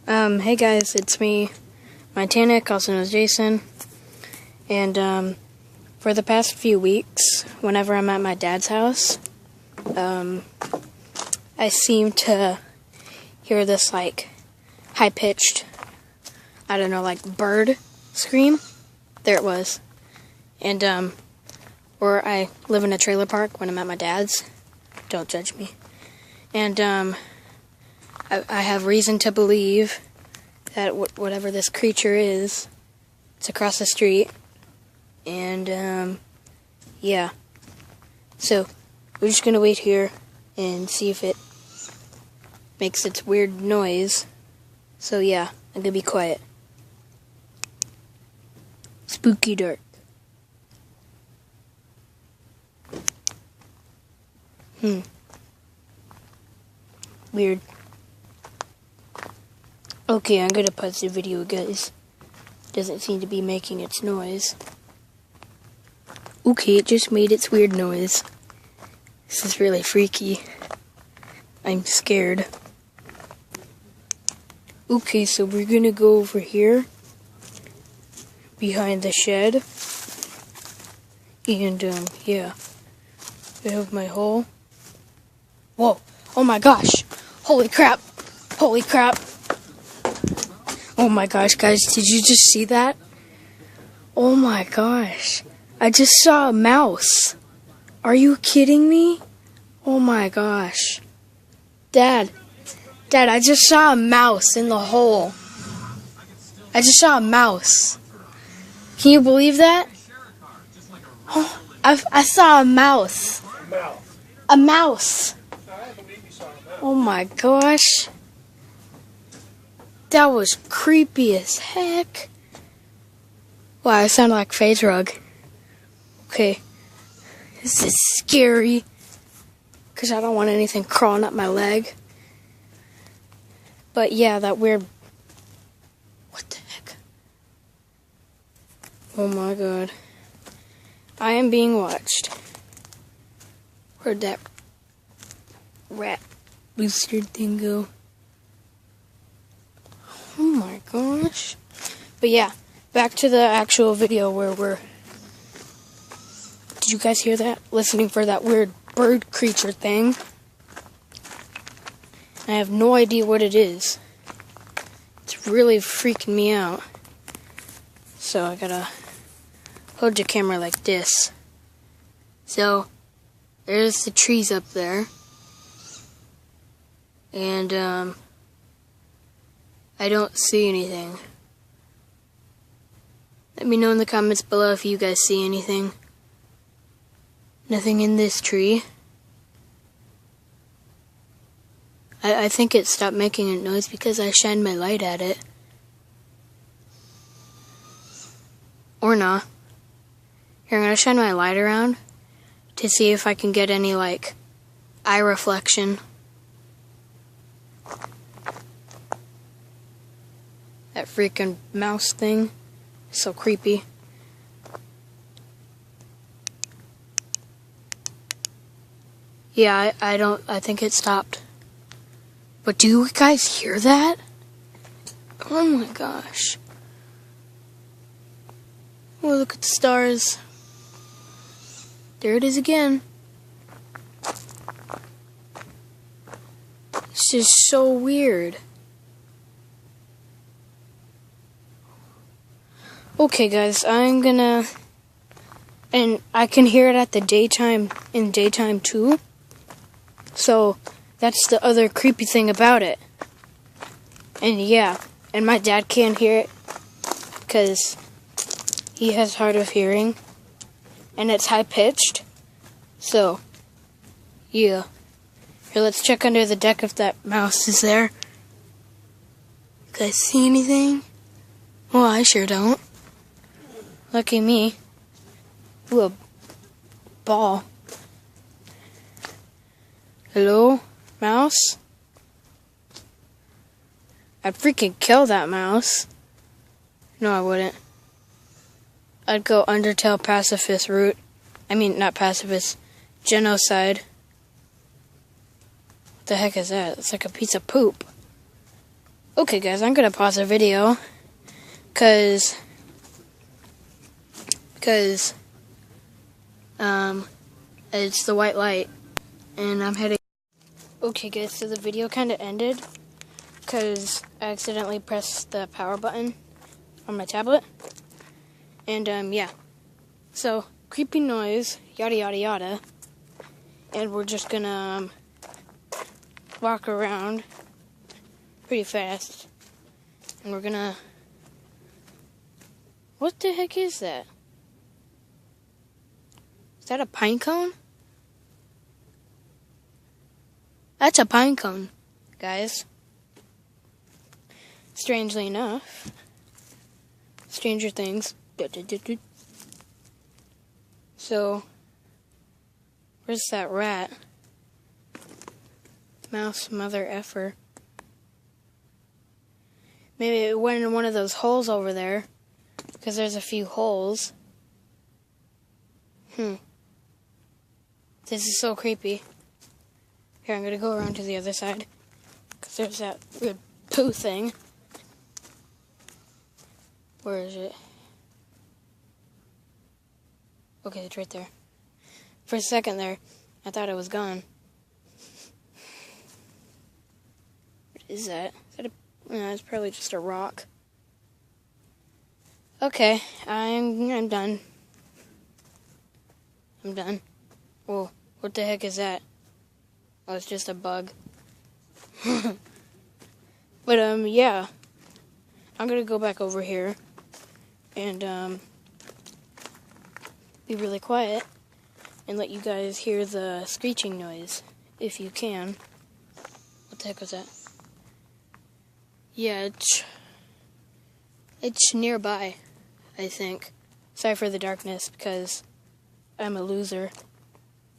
Hey guys, it's me, Titanic, also known as Jason, and for the past few weeks, whenever I'm at my dad's house, I seem to hear this, like, high-pitched, I don't know, like, bird scream. There it was. And, or I live in a trailer park when I'm at my dad's. Don't judge me. And, I have reason to believe that whatever this creature is, it's across the street. And, yeah. So, we're just gonna wait here and see if it makes its weird noise. So, yeah, I'm gonna be quiet. Spooky dark. Weird. Okay, I'm gonna pause the video, guys. Doesn't seem to be making its noise. Okay, it just made its weird noise. This is really freaky. I'm scared. Okay, so we're gonna go over here, behind the shed. And, yeah. I have my hole. Whoa! Oh my gosh! Holy crap! Holy crap! Oh my gosh, guys, did you just see that? Oh my gosh. I just saw a mouse. Are you kidding me? Oh my gosh. Dad, I just saw a mouse in the hole. I just saw a mouse. Can you believe that? Oh, I saw a mouse. A mouse. Oh my gosh. That was creepy as heck. Wow, I sound like Phase Rug. Okay. This is scary. Because I don't want anything crawling up my leg. But yeah, that weird... What the heck? Oh my god. I am being watched. Where'd that rat lizard thing go? Oh my gosh. But yeah, back to the actual video where we're... Did you guys hear that? Listening for that weird bird creature thing. I have no idea what it is. It's really freaking me out. So I gotta hold your camera like this. So, there's the trees up there. And, I don't see anything. Let me know in the comments below if you guys see anything. Nothing in this tree. I think it stopped making a noise because I shined my light at it. Or not. Here, I'm gonna shine my light around to see if I can get any, like, eye reflection. That freaking mouse thing. So creepy. Yeah, I think it stopped. But do you guys hear that? Oh my gosh. Oh, look at the stars. There it is again. It's just so weird. Okay, guys, I'm gonna... And I can hear it at the daytime, in daytime too. So, that's the other creepy thing about it. And yeah, and my dad can't hear it because he has hard of hearing. And it's high-pitched. So, yeah. Here, let's check under the deck if that mouse is there. You guys see anything? Well, I sure don't. Lucky me. Ooh, a ball. Hello, mouse? I'd freaking kill that mouse. No, I wouldn't. I'd go Undertale pacifist route. I mean, not pacifist, genocide. What the heck is that? It's like a piece of poop. Okay, guys, I'm gonna pause the video, cause it's the white light, and I'm heading. Okay, guys, so the video kind of ended, cause I accidentally pressed the power button on my tablet, and yeah. So creepy noise, yada yada yada, and we're just gonna walk around pretty fast, and we're gonna. What the heck is that? Is that a pine cone? That's a pine cone, guys. Strangely enough. Stranger Things. So, where's that rat? Mouse mother effer. Maybe it went in one of those holes over there, because there's a few holes. This is so creepy. Here, I'm gonna go around to the other side, because there's that weird poo thing. Where is it? Okay, it's right there. For a second there, I thought it was gone. What is that? Is that a... No, it's probably just a rock. Okay, I'm done. I'm done. Whoa, what the heck is that? Oh, it's just a bug. But, yeah. I'm gonna go back over here and, be really quiet and let you guys hear the screeching noise, if you can. What the heck was that? Yeah, it's nearby, I think. Sorry for the darkness, because I'm a loser.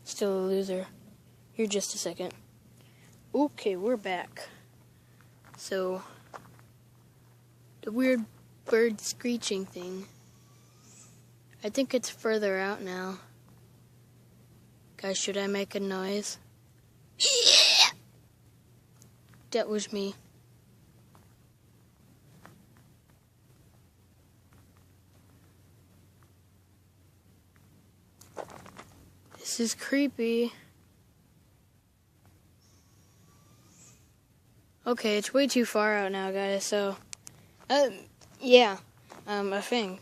Still a loser. Here, just a second. Okay, we're back. So, the weird bird screeching thing. I think it's further out now. Guys, should I make a noise? Yeah! That was me. This is creepy. Okay, it's way too far out now, guys, so... yeah, a thing.